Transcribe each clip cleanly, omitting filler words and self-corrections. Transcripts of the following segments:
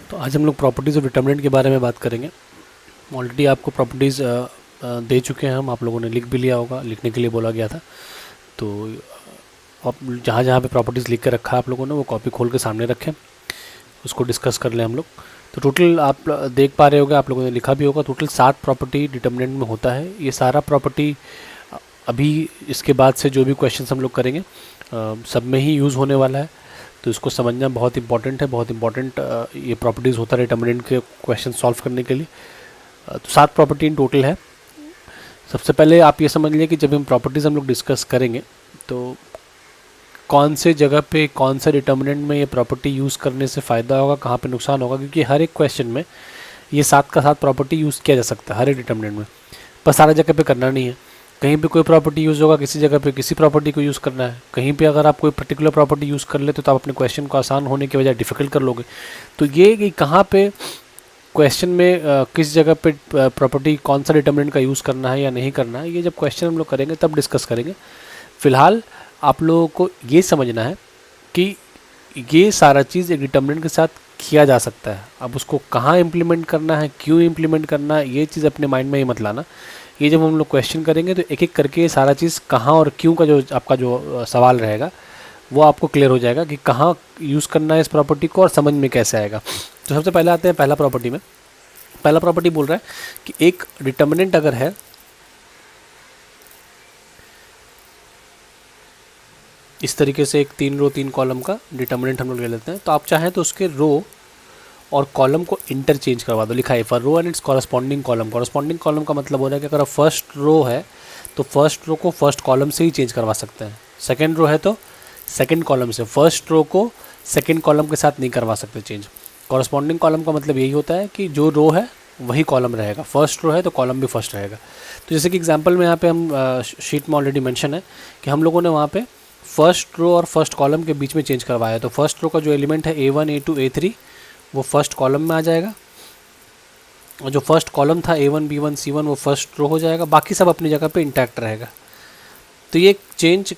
तो आज हम लोग प्रॉपर्टीज़ ऑफ डिटर्मिनेंट के बारे में बात करेंगे। ऑलरेडी आपको प्रॉपर्टीज़ दे चुके हैं हम, आप लोगों ने लिख भी लिया होगा, लिखने के लिए बोला गया था। तो आप जहाँ जहाँ पे प्रॉपर्टीज़ लिख के रखा है आप लोगों ने वो कॉपी खोल के सामने रखें, उसको डिस्कस कर लें हम लोग। तो टोटल आप देख पा रहे होगे, आप लोगों ने लिखा भी होगा, टोटल 7 प्रॉपर्टी डिटर्मिनेंट में होता है। ये सारा प्रॉपर्टी अभी इसके बाद से जो भी क्वेश्चन हम लोग करेंगे सब में ही यूज़ होने वाला है। तो इसको समझना बहुत इंपॉर्टेंट है, बहुत इंपॉर्टेंट ये प्रॉपर्टीज़ होता है डिटर्मिनेंट के क्वेश्चन सॉल्व करने के लिए। तो 7 प्रॉपर्टी इन टोटल है। सबसे पहले आप ये समझ लीजिए कि जब हम प्रॉपर्टीज़ हम लोग डिस्कस करेंगे तो कौन से जगह पे कौन सा डिटर्मिनेंट में ये प्रॉपर्टी यूज़ करने से फ़ायदा होगा, कहाँ पे नुकसान होगा, क्योंकि हर एक क्वेश्चन में ये 7 का 7 प्रॉपर्टी यूज़ किया जा सकता है हर एक डिटर्मिनेंट में, पर सारा जगह पे करना नहीं है। कहीं पे कोई प्रॉपर्टी यूज़ होगा, किसी जगह पे किसी प्रॉपर्टी को यूज़ करना है। कहीं पे अगर आप कोई पर्टिकुलर प्रॉपर्टी यूज़ कर लेते तो आप अपने क्वेश्चन को आसान होने की बजाय डिफ़िकल्ट कर लोगे। तो ये कि कहाँ पे क्वेश्चन में किस जगह पे प्रॉपर्टी कौन सा डिटर्मिनेंट का यूज़ करना है या नहीं करना है, ये जब क्वेश्चन हम लोग करेंगे तब डिस्कस करेंगे। फ़िलहाल आप लोगों को ये समझना है कि ये सारा चीज़ एक डिटर्मिनेंट के साथ किया जा सकता है। अब उसको कहाँ इम्प्लीमेंट करना है, क्यों इम्प्लीमेंट करना है, ये चीज़ अपने माइंड में ही मत लाना। ये जब हम लोग क्वेश्चन करेंगे तो एक एक करके ये सारा चीज़ कहाँ और क्यों का जो आपका जो सवाल रहेगा वो आपको क्लियर हो जाएगा कि कहाँ यूज़ करना है इस प्रॉपर्टी को और समझ में कैसे आएगा। तो सबसे पहले आते हैं पहला प्रॉपर्टी में। पहला प्रॉपर्टी बोल रहा है कि एक डिटर्मिनेंट अगर है, इस तरीके से एक 3 रो 3 कॉलम का डिटर्मिनेंट हम लोग ले लेते हैं, तो आप चाहें तो उसके रो और कॉलम को इंटरचेंज करवा दो। लिखा है for row and it's corresponding column. Corresponding column का मतलब हो रहा है कि अगर फर्स्ट रो है तो फर्स्ट रो को फर्स्ट कॉलम से ही चेंज करवा सकते हैं, सेकंड रो है तो सेकंड कॉलम से, फर्स्ट रो को सेकंड कॉलम के साथ नहीं करवा सकते चेंज। कॉरस्पॉन्डिंग कॉलम का मतलब यही होता है कि जो रो है वही कॉलम रहेगा, फर्स्ट रो है तो कॉलम भी फर्स्ट रहेगा। तो जैसे कि एग्जांपल में यहाँ पे हम शीट में ऑलरेडी मेंशन है कि हम लोगों ने वहाँ पे फर्स्ट रो और फर्स्ट कॉलम के बीच में चेंज करवाया। तो फर्स्ट रो का जो एलिमेंट है A1 A2 A3 वो फर्स्ट कॉलम में आ जाएगा, और जो फर्स्ट कॉलम था A1 B1 C1 वो फर्स्ट रो हो जाएगा, बाकी सब अपनी जगह पे इंटैक्ट रहेगा। तो ये चेंज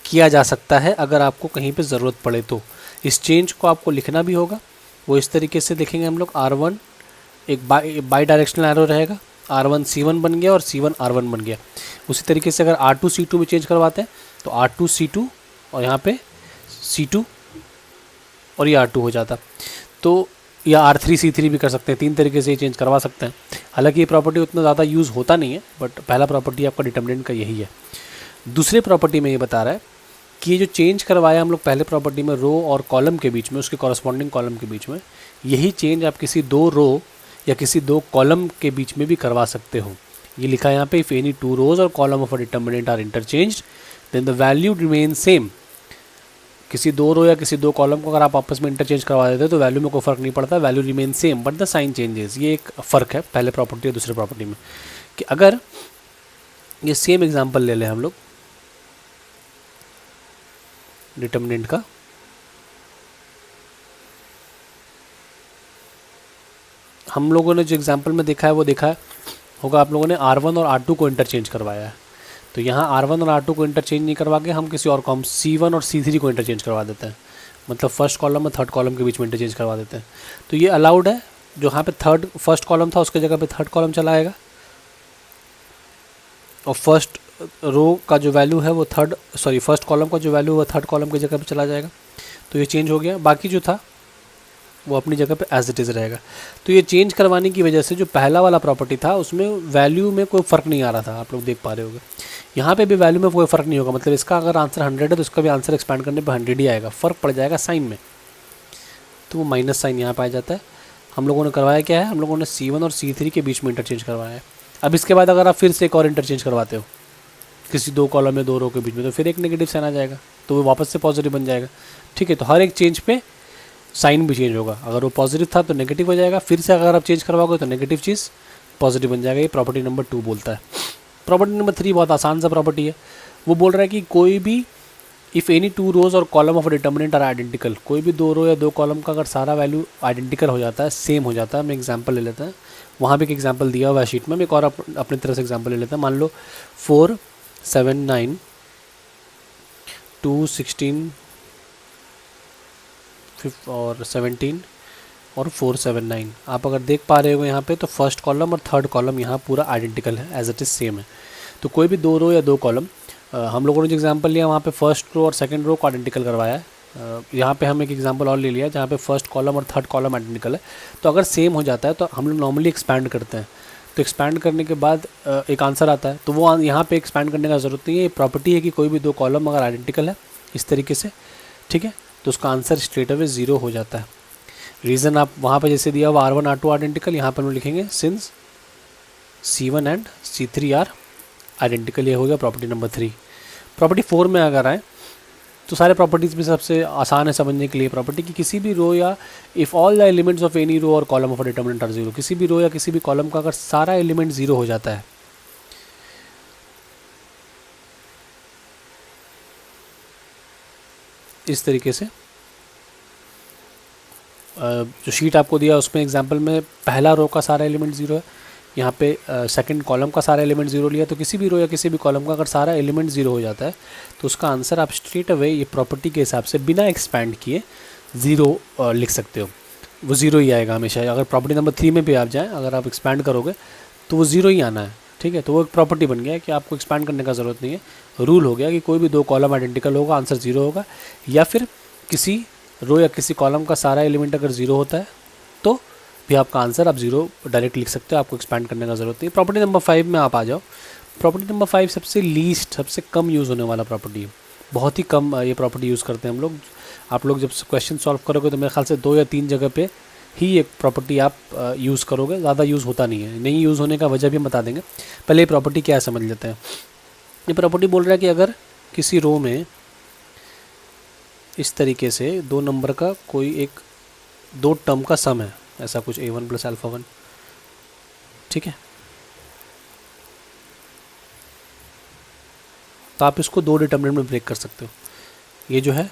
किया जा सकता है अगर आपको कहीं पे ज़रूरत पड़े तो। इस चेंज को आपको लिखना भी होगा, वो इस तरीके से लिखेंगे हम लोग। R1 एक बाई डायरेक्शनल एरो रहेगा, R1 C1 बन गया और C1 R1 बन गया। उसी तरीके से अगर R2 C2 में चेंज करवाते हैं तो R2 C2 और यहाँ पे C2 और ये R2 हो जाता। तो या R3 C3 भी कर सकते हैं, 3 तरीके से ये चेंज करवा सकते हैं। हालांकि ये प्रॉपर्टी उतना ज़्यादा यूज़ होता नहीं है, बट पहला प्रॉपर्टी आपका डिटर्मिनेंट का यही है। दूसरे प्रॉपर्टी में ये बता रहा है कि ये जो चेंज करवाया हम लोग पहले प्रॉपर्टी में रो और कॉलम के बीच में, उसके कॉरस्पॉन्डिंग कॉलम के बीच में, यही चेंज आप किसी 2 रो या किसी 2 कॉलम के बीच में भी करवा सकते हो। ये लिखा है यहाँ पे, इफ़ एनी 2 रोज और column of a determinant are interchanged then the value remain same. किसी 2 रो या किसी 2 कॉलम को अगर आप आपस में इंटरचेंज करवा देते हो तो वैल्यू में कोई फ़र्क नहीं पड़ता, value remain same but the sign changes. ये एक फ़र्क है पहले प्रॉपर्टी और दूसरे प्रॉपर्टी में, कि अगर ये सेम एग्जांपल ले लें हम लोग डिटर्मिनेंट का, हम लोगों ने जो एग्जांपल में देखा है वो देखा होगा आप लोगों ने R1 और R2 को इंटरचेंज करवाया है। तो यहाँ R1 और R2 को इंटरचेंज नहीं करवा के हम किसी और कॉलम C1 और C3 को इंटरचेंज करवा देते हैं, मतलब फर्स्ट कॉलम और थर्ड कॉलम के बीच में इंटरचेंज करवा देते हैं। तो ये अलाउड है। जो यहाँ पे फर्स्ट कॉलम था उसके जगह पे थर्ड कॉलम चला आएगा, और फर्स्ट रो का जो वैल्यू है वो फर्स्ट कॉलम का जो वैल्यू है वो थर्ड कॉलम की जगह पे चला जाएगा। तो ये चेंज हो गया, बाकी जो था वो अपनी जगह पे एज इट इज़ रहेगा। तो ये चेंज करवाने की वजह से जो पहला वाला प्रॉपर्टी था उसमें वैल्यू में कोई फ़र्क नहीं आ रहा था, आप लोग देख पा रहे होंगे। यहाँ पे भी वैल्यू में कोई फ़र्क नहीं होगा, मतलब इसका अगर आंसर 100 है तो इसका भी आंसर एक्सपैंड करने पे 100 ही आएगा, फ़र्क पड़ जाएगा साइन में। तो वो माइनस साइन यहाँ पर आ जाता है। हम लोगों ने करवाया क्या है, हम लोगों ने C1 और C3 के बीच में इंटरचेंज करवाया है। अब इसके बाद अगर आप फिर से एक और इंटरचेंज करवाते हो किसी 2 कॉलम में 2 रो के बीच में, तो फिर एक नेगेटिव साइन आ जाएगा, तो वो वापस से पॉजिटिव बन जाएगा। ठीक है, तो हर एक चेंज पे साइन भी चेंज होगा। अगर वो पॉजिटिव था तो नेगेटिव हो जाएगा, फिर से अगर आप चेंज करवाओगे तो नेगेटिव चीज़ पॉजिटिव बन जाएगा। ये प्रॉपर्टी नंबर 2 बोलता है। प्रॉपर्टी नंबर 3 बहुत आसान सा प्रॉपर्टी है। वो बोल रहा है कि कोई भी इफ़ एनी 2 रोज और column of determinant are identical, कोई भी 2 रो या 2 कॉलम का अगर सारा वैल्यू आइडेंटिकल हो जाता है, सेम हो जाता है। हम एग्जाम्पल ले लेते हैं, वहाँ भी एक एग्जाम्पल दिया हुआ है शीट में, हम एक और अपनी तरह से एग्जाम्पल ले लेते हैं। मान लो 4 7 9 2 16 और 17 और 479। आप अगर देख पा रहे हो यहाँ पे, तो फर्स्ट कॉलम और थर्ड कॉलम यहाँ पूरा आइडेंटिकल है, एज इट इज़ सेम है। तो कोई भी दो रो या दो कॉलम, हम लोगों ने जो एग्जांपल लिया वहाँ पे फर्स्ट रो और सेकंड रो को आइडेंटिकल करवाया है। यहाँ पे हम एक एग्जांपल और ले लिया जहाँ पे फर्स्ट कॉलम और थर्ड कॉलम आइडेंटिकल है। तो अगर सेम हो जाता है तो हम लोग नॉर्मली एक्सपैंड करते हैं। तो एक्सपैंड करने के बाद एक आंसर आता है, तो वो यहाँ पे एक्सपैंड करने का ज़रूरत नहीं है। ये प्रॉपर्टी है कि कोई भी दो कॉलम अगर आइडेंटिकल है इस तरीके से, ठीक है, तो उसका आंसर स्ट्रेट अवे 0 हो जाता है। रीज़न आप वहाँ पे जैसे दिया हुआ R1 R2 आइडेंटिकल, यहाँ पर हम लिखेंगे since C1 and C3 are identical. ये हो गया प्रॉपर्टी नंबर 3। प्रॉपर्टी 4 में अगर आए तो सारे प्रॉपर्टीज़ में सबसे आसान है समझने के लिए प्रॉपर्टी कि किसी भी रो या if all the elements of any row और column of a determinant are 0, किसी भी रो या किसी भी कॉलम का अगर सारा एलिमेंट 0 हो जाता है, इस तरीके से जो शीट आपको दिया उसमें एग्जांपल में पहला रो का सारा एलिमेंट 0 है, यहाँ पे सेकंड कॉलम का सारा एलिमेंट 0 लिया, तो किसी भी रो या किसी भी कॉलम का अगर सारा एलिमेंट 0 हो जाता है तो उसका आंसर आप स्ट्रेट अवे ये प्रॉपर्टी के हिसाब से बिना एक्सपैंड किए 0 लिख सकते हो। वो 0 ही आएगा हमेशा। अगर प्रॉपर्टी नंबर 3 में भी आप जाएँ, अगर आप एक्सपैंड करोगे तो वो 0 ही आना है, ठीक है। तो वो एक प्रॉपर्टी बन गया है कि आपको एक्सपैंड करने का ज़रूरत नहीं है। रूल हो गया कि कोई भी दो कॉलम आइडेंटिकल होगा, आंसर 0 होगा, या फिर किसी रो या किसी कॉलम का सारा एलिमेंट अगर 0 होता है तो भी आपका आंसर आप 0 डायरेक्ट लिख सकते हो, आपको एक्सपैंड करने का ज़रूरत नहीं। प्रॉपर्टी नंबर 5 में आप आ जाओ। प्रॉपर्टी नंबर 5 सबसे लीस्ट, सबसे कम यूज़ होने वाला प्रॉपर्टी है। बहुत ही कम ये प्रॉपर्टी यूज़ करते हैं हम लोग। आप लोग जब क्वेश्चन सॉल्व करोगे तो मेरे ख्याल से 2 या 3 जगह पे ही एक प्रॉपर्टी आप यूज़ करोगे, ज़्यादा यूज़ होता नहीं है। नहीं यूज़ होने का वजह भी हम बता देंगे। पहले ये प्रॉपर्टी क्या है समझ लेते हैं। ये प्रॉपर्टी बोल रहा है कि अगर किसी रो में इस तरीके से 2 नंबर का कोई एक 2 टर्म का सम है, ऐसा कुछ A1 प्लस अल्फ़ा 1, ठीक है, तो आप इसको 2 डिटर्मिनेंट में ब्रेक कर सकते हो। ये जो है,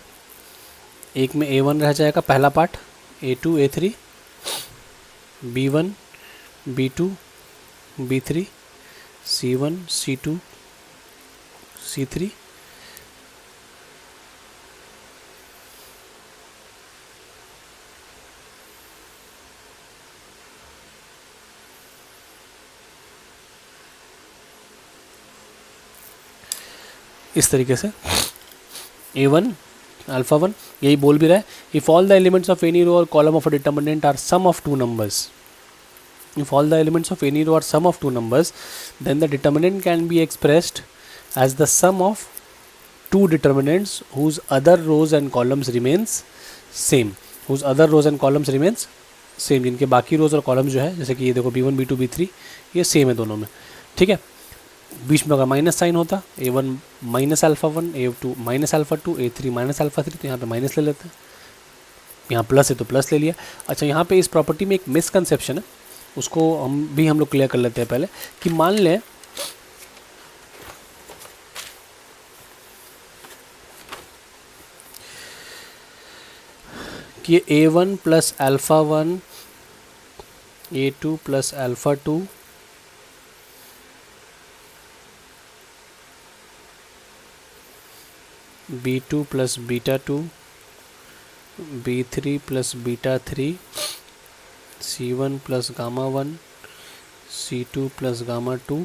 एक में A1 रह जाएगा पहला part, A2 A3, B1 B2 B3, C1 C2 C3, इस तरीके से A1 अल्फ़ा 1 यही बोल भी रहा है, if all the elements of any row और column of a determinant are sum of 2 numbers, if all the elements of any row are sum of 2 numbers, then the determinant can be expressed as the sum of 2 determinants whose other rows and columns remains same, whose other rows and columns remains same, जिनके बाकी रोज और columns जो है, जैसे कि ये देखो B1 B2 B3 ये सेम है दोनों में, ठीक है। बीच में अगर माइनस साइन होता, A1 minus alpha 1, A2 minus alpha 2, A3 minus alpha 3, तो यहाँ पे माइनस ले लेते हैं, यहाँ प्लस है तो प्लस ले लिया। अच्छा, यहाँ पे इस प्रॉपर्टी में एक मिसकंसेप्शन है, उसको हम लोग क्लियर कर लेते हैं पहले, कि मान लें कि ये A1 plus alpha 1, A2 plus alpha 2, B2 plus beta 2, B3 plus beta 3, C1 plus gamma 1, C2 plus gamma 2,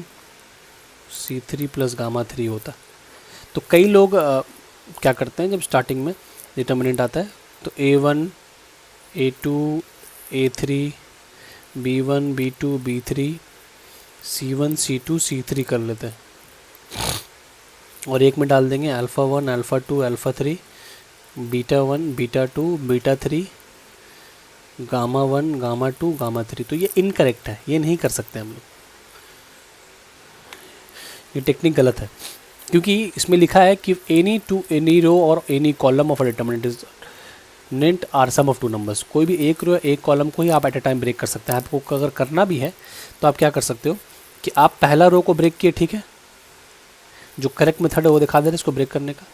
C3 plus gamma 3 होता। तो कई लोग क्या करते हैं, जब स्टार्टिंग में डिटर्मिनेंट आता है तो A1 A2 A3 B1 B2 B3 C1 C2 C3 कर लेते हैं, और एक में डाल देंगे alpha 1 alpha 2 alpha 3, beta 1 beta 2 beta 3, gamma 1 gamma 2 gamma 3। तो ये इनकरेक्ट है, ये नहीं कर सकते हम लोग, ये टेक्निक गलत है, क्योंकि इसमें लिखा है कि एनी रो और any column of a determinant are sum of 2 numbers. कोई भी एक रो एक कॉलम को ही आप एट अ टाइम ब्रेक कर सकते हैं। आपको अगर करना भी है तो आप क्या कर सकते हो कि आप पहला रो को ब्रेक किए, ठीक है, जो करेक्ट मेथड है वो दिखा दे रहे इसको ब्रेक करने का।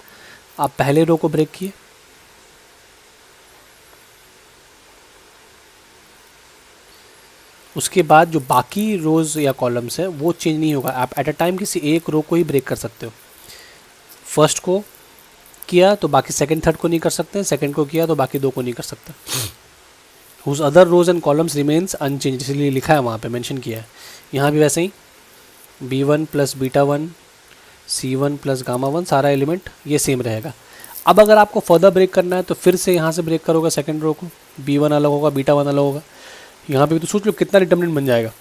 आप पहले रो को ब्रेक किए, उसके बाद जो बाकी रोज़ या कॉलम्स है वो चेंज नहीं होगा। आप एट अ टाइम किसी एक रो को ही ब्रेक कर सकते हो। फर्स्ट को किया तो बाकी सेकंड थर्ड को नहीं कर सकते, सेकंड को किया तो बाकी 2 को नहीं कर सकते। Whose other rows and columns remains unchange, इसलिए लिखा है वहाँ पे मेंशन किया है। यहाँ भी वैसे ही B1 plus beta 1 C1 plus gamma 1 सारा एलिमेंट ये सेम रहेगा। अब अगर आपको फर्दर ब्रेक करना है तो फिर से यहाँ से ब्रेक करोगे सेकंड रो को, B1 अलग होगा, बीटा 1 अलग होगा। यहाँ पे भी तो सोच लो कितना डिटर्मिनेंट बन जाएगा,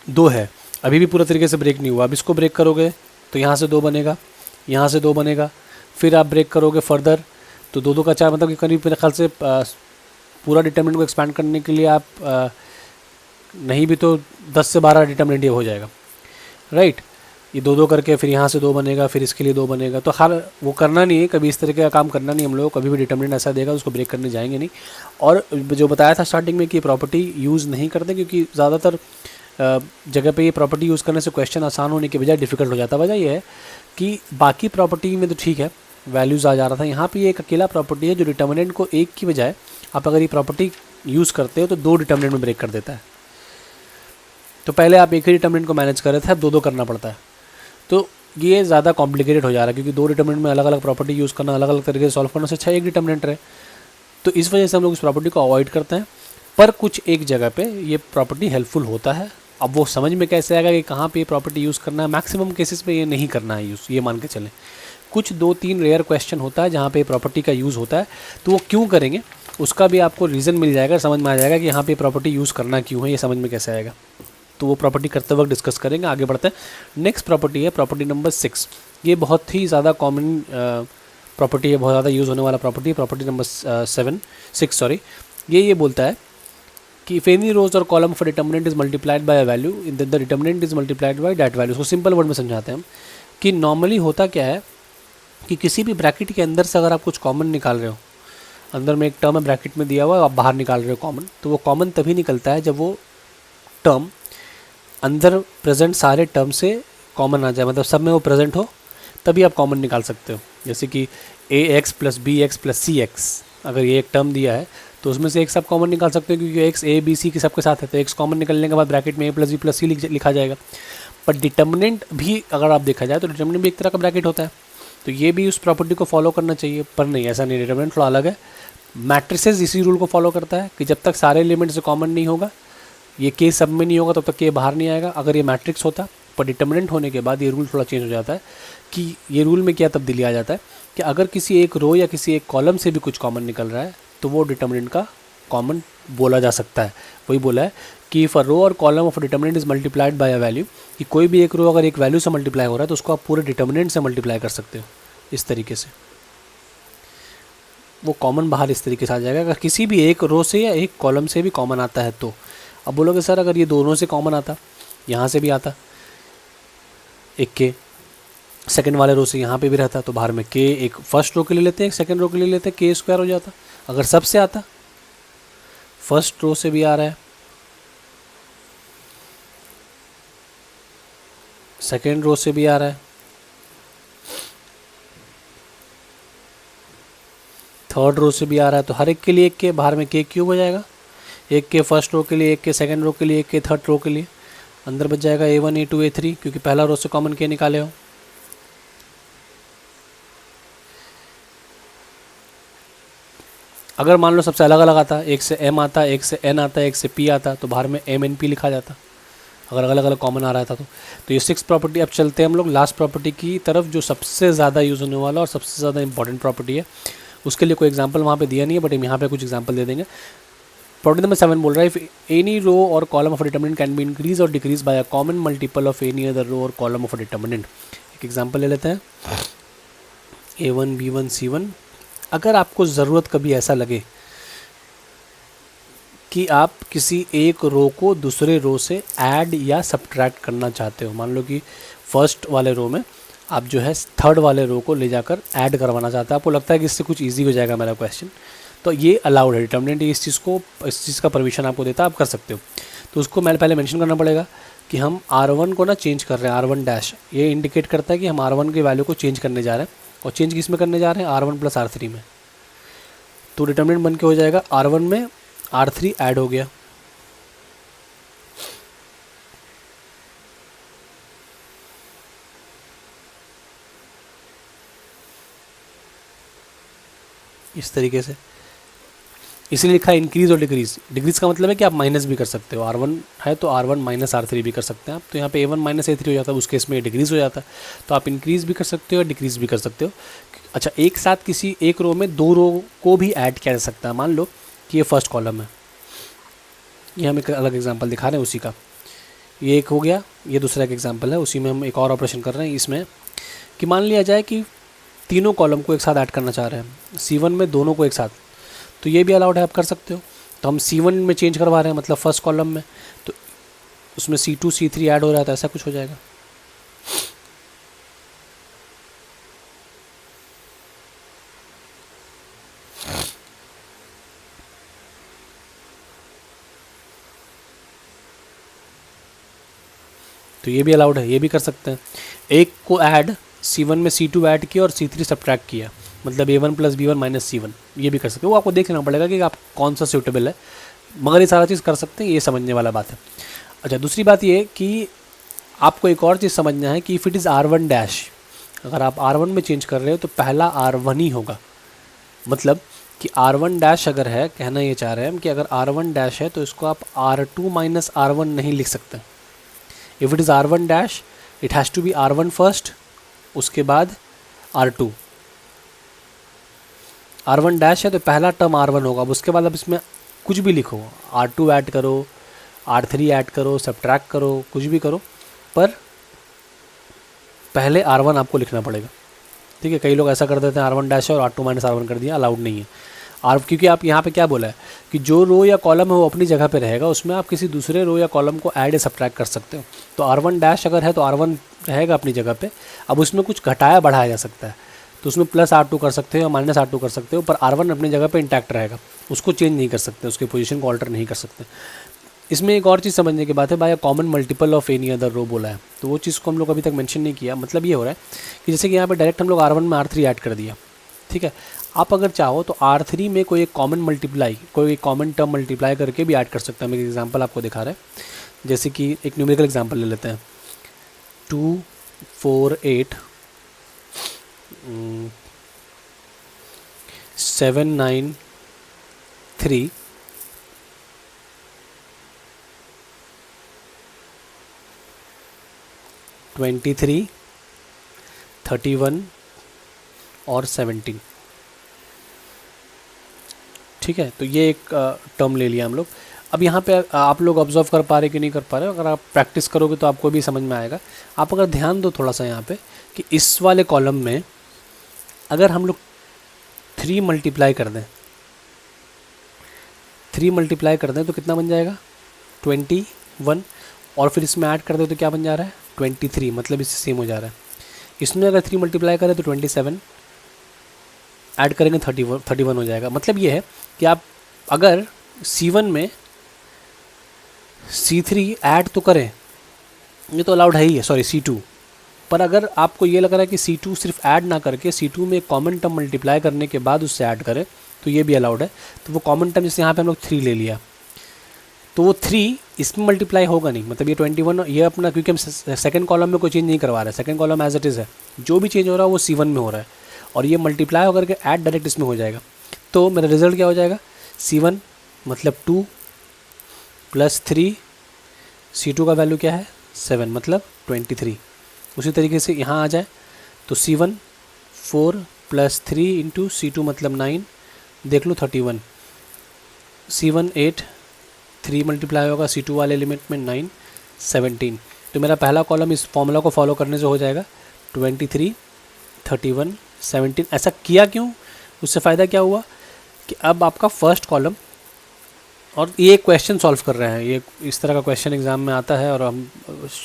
2 है, अभी भी पूरा तरीके से ब्रेक नहीं हुआ। अब इसको ब्रेक करोगे तो यहाँ से 2 बनेगा, यहाँ से 2 बनेगा, फिर आप ब्रेक करोगे फर्दर तो 2 2 का 4, मतलब कि करीब मेरे ख्याल से पूरा डिटर्मिनेंट को एक्सपैंड करने के लिए आप नहीं भी तो 10 से 12 डिटर्मिनेंट ये हो जाएगा, राइट। ये 2 2 करके फिर यहाँ से 2 बनेगा, फिर इसके लिए 2 बनेगा। तो हर वो करना नहीं है, कभी इस तरीके का काम करना नहीं हम लोग, कभी भी डिटर्मिनेंट ऐसा देगा उसको ब्रेक करने जाएंगे नहीं। और जो बताया था स्टार्टिंग में कि प्रॉपर्टी यूज़ नहीं करते, क्योंकि ज़्यादातर जगह पे ये प्रॉपर्टी यूज़ करने से क्वेश्चन आसान होने के बजाय डिफ़िकल्ट हो जाता है। वजह ये है कि बाकी प्रॉपर्टी में तो ठीक है वैल्यूज़ आ जा रहा था, यहाँ पे ये एक अकेला प्रॉपर्टी है जो डिटर्मिनेंट को एक की बजाय आप अगर ये प्रॉपर्टी यूज़ करते हो तो 2 डिटर्मिनेंट में ब्रेक कर देता है। तो पहले आप एक ही डिटर्मिनेंट को मैनेज कर रहे थे, अब 2 2 करना पड़ता है। तो ये ज़्यादा कॉम्प्लिकेटेड हो जा रहा है, क्योंकि 2 डिटर्मिनेंट में अलग अलग प्रॉपर्टी यूज़ करना, अलग अलग तरीके से सॉल्व करने से अच्छा एक डिटर्मिनेंट रहे। तो इस वजह से हम लोग इस प्रॉपर्टी को अवॉइड करते हैं। पर कुछ एक जगह पे ये प्रॉपर्टी हेल्पफुल होता है। अब वो समझ में कैसे आएगा कि कहाँ पे ये प्रॉपर्टी यूज़ करना है, मैक्सिमम केसेस में ये नहीं करना है यूज़, ये मान के चलें। कुछ 2-3 रेयर क्वेश्चन होता है जहाँ पे प्रॉपर्टी का यूज़ होता है, तो वो क्यों करेंगे उसका भी आपको रीज़न मिल जाएगा, समझ में आ जाएगा कि यहाँ पे प्रॉपर्टी यूज़ करना क्यों है, ये समझ में कैसे आएगा। तो वो प्रॉपर्टी करते वक्त डिस्कस करेंगे। आगे बढ़ते हैं। नेक्स्ट प्रॉपर्टी है प्रॉपर्टी नंबर 6। ये बहुत ही ज़्यादा कॉमन प्रॉपर्टी है, बहुत ज़्यादा यूज़ होने वाला प्रॉपर्टी है। प्रॉपर्टी नंबर 6 सॉरी, ये बोलता है कि इफ एनी रोज और column of determinant is multiplied by a value in the determinant is multiplied by that value. उसको सिंपल वर्ड में समझाते हैं हम कि नॉर्मली होता क्या है कि किसी भी ब्रैकेट के अंदर से अगर आप कुछ कॉमन निकाल रहे हो, अंदर में एक टर्म है ब्रैकेट में दिया हुआ है, आप बाहर निकाल रहे हो कॉमन, तो वो कॉमन तभी निकलता है जब वो टर्म अंदर प्रेजेंट सारे टर्म से कॉमन आ जाए, मतलब सब में वो प्रेजेंट हो, तभी आप कॉमन निकाल सकते हो। जैसे कि ax plus B X plus C X, अगर ये एक टर्म दिया है तो उसमें से एक सब कॉमन निकाल सकते हो, क्योंकि x a b c के सबके साथ है, तो x कॉमन निकलने के बाद ब्रैकेट में a प्लस बी प्लस सी लिखा जाएगा। पर डिटर्मिनेंट भी अगर आप देखा जाए तो डिटर्मिनेंट भी एक तरह का ब्रैकेट होता है, तो ये भी उस प्रॉपर्टी को फॉलो करना चाहिए। पर नहीं, ऐसा नहीं, डिटर्मिनेंट थोड़ा अलग है। मैट्रिसेस इसी रूल को फॉलो करता है कि जब तक सारे एलिमेंट से कॉमन नहीं होगा, ये के सब में नहीं होगा, तब तक के बाहर नहीं आएगा। अगर ये मैट्रिक्स होता, पर डिटर्मिनेंट होने के बाद ये रूल थोड़ा चेंज हो जाता है कि ये रूल में क्या तब्दीली आ जाता है कि अगर किसी एक रो या किसी एक कॉलम से भी कुछ कॉमन निकल रहा है तो वो डिटर्मिनेंट का कॉमन बोला जा सकता है। वही बोला है कि इफ़ अ रो और column of determinant is multiplied by a value, कि कोई भी एक रो अगर एक वैल्यू से मल्टीप्लाई हो रहा है तो उसको आप पूरे डिटर्मिनेंट से मल्टीप्लाई कर सकते हो। इस तरीके से वो कॉमन बाहर इस तरीके से आ जाएगा। अगर किसी भी एक रो से या एक कॉलम से भी कॉमन आता है तो अब बोलोगे सर अगर ये दोनों से कॉमन आता, यहाँ से भी आता, एक के सेकंड वाले रो से यहाँ पे भी रहता, तो बाहर में के एक फर्स्ट रो के लिए लेते हैं, एक सेकंड रो के लिए लेते हैं, के स्क्वायर हो जाता। अगर सब से आता, फर्स्ट रो से भी आ रहा है, सेकंड रो से भी आ रहा है, थर्ड रो से भी आ रहा है, तो हर एक के लिए एक के, बाहर में के क्यूब हो जाएगा। एक के फर्स्ट रो के लिए, एक के सेकंड रो के लिए, एक के थर्ड रो के लिए, अंदर बच जाएगा A1 A2 A3, क्योंकि पहला रो से कॉमन के निकाले हो। अगर मान लो सबसे अलग अलग आता, एक से M आता, एक से N आता, एक से P आता, तो बाहर में MNP लिखा जाता, अगर अलग अलग कॉमन आ रहा था तो ये 6 प्रॉपर्टी। अब चलते हैं हम लोग लास्ट प्रॉपर्टी की तरफ, जो सबसे ज़्यादा यूज़ होने वाला और सबसे ज़्यादा इंपॉर्टेंट प्रॉपर्टी है। उसके लिए कोई एग्जाम्पल वहाँ पे दिया नहीं है, बट हम यहाँ पे कुछ एग्जाम्पल दे देंगे। प्रॉपर्टी नंबर 7 बोल रहा है इफ एनी रो और column of determinant can be increase और decrease by a common multiple of any other row और कॉलम ऑफ डिटर्मिनेंट। एक एग्जाम्पल ले लेते हैं, A1 B1 C1। अगर आपको ज़रूरत कभी ऐसा लगे कि आप किसी एक रो को दूसरे रो से ऐड या सब्ट्रैक्ट करना चाहते हो, मान लो कि फर्स्ट वाले रो में आप जो है थर्ड वाले रो को ले जाकर ऐड करवाना चाहते हैं, आपको लगता है कि इससे कुछ ईजी हो जाएगा मेरा क्वेश्चन, तो ये अलाउड है। डिटर्मिनेंट इस चीज़ का परमिशन आपको देता है, आप कर सकते हो। तो उसको मैं पहले मेंशन करना पड़ेगा कि हम R1 को ना चेंज कर रहे हैं, R1 डैश, ये इंडिकेट करता है कि हम R1 की वैल्यू को चेंज करने जा रहे हैं, और चेंज किस में करने जा रहे हैं, R1 प्लस R3 में। तो डिटर्मिनेंट बन के हो जाएगा R1 में R3 ऐड हो गया, इस तरीके से। इसीलिए लिखा है इंक्रीज और डिक्रीज। डिक्रीज का मतलब है कि आप माइनस भी कर सकते हो, R1 है तो R1 माइनस R3 भी कर सकते हैं आप। तो यहाँ पे A1 माइनस A3 हो जाता है, उस केस में डिक्रीज हो जाता है। तो आप इंक्रीज भी कर सकते हो और डिक्रीज भी कर सकते हो। अच्छा, एक साथ किसी एक रो में दो रो को भी ऐड किया जा सकता है। मान लो कि ये फर्स्ट कॉलम है, ये हम एक अलग एग्जाम्पल दिखा रहे हैं उसी का। ये एक हो गया, ये दूसरा एक एग्जाम्पल है, उसी में हम एक और ऑपरेशन कर रहे हैं इसमें कि मान लिया जाए कि तीनों कॉलम को एक साथ ऐड करना चाह रहे हैं, C1 में दोनों को एक साथ, तो ये भी अलाउड है, आप कर सकते हो। तो हम C1 में चेंज करवा रहे हैं, मतलब फर्स्ट कॉलम में, तो उसमें C2 C3 ऐड हो रहा था, ऐसा कुछ हो जाएगा। तो ये भी अलाउड है, ये भी कर सकते हैं। एक को ऐड C1 में C2 ऐड किया और C3 सब्ट्रैक्ट किया, मतलब A1 plus B1 minus C1, ये भी कर सकते हो। वो आपको देखना पड़ेगा कि आप कौन सा सूटेबल है, मगर ये सारा चीज़ कर सकते हैं, ये समझने वाला बात है। अच्छा, दूसरी बात ये कि आपको एक और चीज़ समझना है कि if it is R1 dash, अगर आप R1 में चेंज कर रहे हो तो पहला R1 ही होगा। मतलब कि R1 डैश अगर है, कहना ये चाह रहे हैं हम कि अगर R1 डैश है तो इसको आप R2 माइनस R1 नहीं लिख सकते। If it is R1 dash it has to be R1 first, उसके बाद R2। R1 डैश है तो पहला टर्म R1 होगा, अब उसके बाद अब इसमें कुछ भी लिखो, R2 ऐड करो, R3 ऐड करो, सब्ट्रैक्ट करो, कुछ भी करो, पर पहले R1 आपको लिखना पड़ेगा। ठीक है, कई लोग ऐसा कर देते हैं R1 डैश है और R2 माइनस R1 कर दिया, अलाउड नहीं है। क्योंकि आप यहाँ पे क्या बोला है कि जो रो या कॉलम है वो अपनी जगह पे रहेगा, उसमें आप किसी दूसरे रो या कॉलम को ऐड या सब्ट्रैक्ट कर सकते हो। तो R1 डैश अगर है तो R1 रहेगा अपनी जगह पे, अब उसमें कुछ घटाया बढ़ाया जा सकता है, तो उसमें प्लस R2 कर सकते हो या माइनस R2 कर सकते हो, पर R1 अपनी जगह पे इंटैक्ट रहेगा, उसको चेंज नहीं कर सकते, उसके पोजीशन को ऑल्टर नहीं कर सकते। इसमें एक और चीज़ समझने की बात है, by a common multiple of any other row बोला है, तो वो चीज़ को हम लोग अभी तक मेंशन नहीं किया। मतलब ये हो रहा है कि जैसे कि यहाँ पे डायरेक्ट हम लोग R1 में R3 ऐड कर दिया, ठीक है। आप अगर चाहो तो R3 में कोई एक कॉमन मल्टीप्लाई, कोई एक कॉमन टर्म मल्टीप्लाई करके भी ऐड कर सकते हैं। हम एक एग्जांपल आपको दिखा रहे हैं, जैसे कि एक न्यूमेरिकल एग्जांपल ले लेते हैं, 2 4 8 7 9 3 23 31 और 17। ठीक है, तो ये एक टर्म ले लिया हम लोग। अब यहाँ पे आप लोग ऑब्जर्व कर पा रहे कि नहीं कर पा रहे, अगर आप प्रैक्टिस करोगे तो आपको भी समझ में आएगा। आप अगर ध्यान दो थोड़ा सा यहाँ पे कि इस वाले कॉलम में अगर हम लोग 3 मल्टीप्लाई कर दें, 3 मल्टीप्लाई कर दें तो कितना बन जाएगा 21, और फिर इसमें ऐड कर दें तो क्या बन जा रहा है 23, मतलब इससे सेम हो जा रहा है। इसमें अगर 3 मल्टीप्लाई करें तो 27, ऐड करेंगे 31 हो जाएगा। मतलब ये है कि आप अगर C1 में C3 ऐड तो करें, ये तो अलाउड है ही है, सॉरी C2, पर अगर आपको ये लग रहा है कि C2 सिर्फ ऐड ना करके C2 में कॉमन टर्म मल्टीप्लाई करने के बाद उससे ऐड करें तो ये भी अलाउड है। तो वो कॉमन टर्म जैसे यहाँ पे हम लोग 3 ले लिया, तो वो 3 इसमें मल्टीप्लाई होगा नहीं, मतलब ये 21 ये अपना, क्योंकि हम सेकंड कॉलम में कोई चेंज नहीं करवा रहे हैं, second column as it is है, जो भी चेंज हो रहा है वो C1 में हो रहा है, और ये मल्टीप्लाई होकर के ऐड डायरेक्ट इसमें हो जाएगा। तो मेरा रिजल्ट क्या हो जाएगा, C1 मतलब 2 प्लस 3, C2 का वैल्यू क्या है 7, मतलब 23। उसी तरीके से यहाँ आ जाए तो C1 4 प्लस 3 इंटू C2 मतलब 9, देख लो 31, C1 8, 3 मल्टीप्लाई होगा C2 वाले एलिमेंट में 9 17। तो मेरा पहला कॉलम इस फॉर्मूला को फॉलो करने से हो जाएगा 23 31 17। ऐसा किया क्यों, उससे फ़ायदा क्या हुआ कि अब आपका फर्स्ट कॉलम, और ये क्वेश्चन सॉल्व कर रहे हैं, ये इस तरह का क्वेश्चन एग्जाम में आता है और हम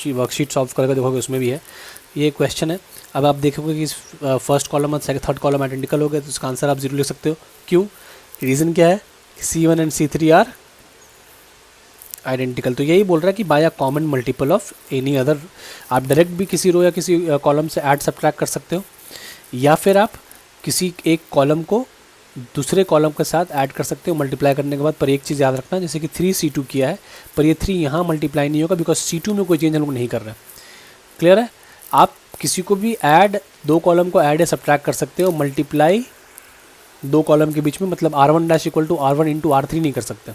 वर्कशीट सॉल्व करके देखोगे उसमें भी है ये क्वेश्चन है। अब आप देखोगे कि फर्स्ट कॉलम और थर्ड कॉलम आइडेंटिकल हो गए, तो इसका आंसर आप 0 लिख सकते हो। क्यों, रीज़न क्या है, C1 and C3 are identical. तो यही बोल रहा है कि by a common multiple of any other, आप डायरेक्ट भी किसी रो या किसी कॉलम से ऐड सब्ट्रैक्ट कर सकते हो, या फिर आप किसी एक कॉलम को दूसरे कॉलम के साथ ऐड कर सकते हो मल्टीप्लाई करने के बाद। पर एक चीज़ याद रखना, जैसे कि 3 C2 किया है, पर ये 3 यहाँ मल्टीप्लाई नहीं होगा, बिकॉज C2 में कोई चेंज हम लोग नहीं कर रहे। क्लियर है, आप किसी को भी ऐड, 2 कॉलम को ऐड या सब्ट्रैक्ट कर सकते हो, मल्टीप्लाई दो कॉलम के बीच में, मतलब R1 dash equal to R1 into R3 नहीं कर सकते,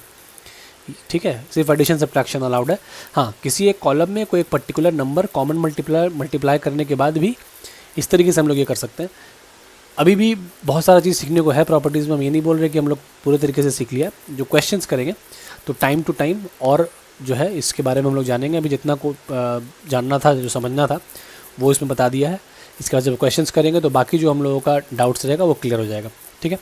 ठीक है, सिर्फ एडिशन सब्ट्रैक्शन अलाउड है। हाँ, किसी एक कॉलम में कोई एक पर्टिकुलर नंबर कॉमन मल्टीप्लाई करने के बाद भी इस तरीके से हम लोग ये कर सकते हैं। अभी भी बहुत सारा चीज़ सीखने को है प्रॉपर्टीज़ में, हम ये नहीं बोल रहे कि हम लोग पूरे तरीके से सीख लिया। जो क्वेश्चंस करेंगे तो टाइम टू टाइम और जो है इसके बारे में हम लोग जानेंगे। अभी जितना को जानना था, जो समझना था, वो इसमें बता दिया है। इसके बाद जब क्वेश्चंस करेंगे तो बाकी जो हम लोगों का डाउट्स रहेगा वो क्लियर हो जाएगा, ठीक है।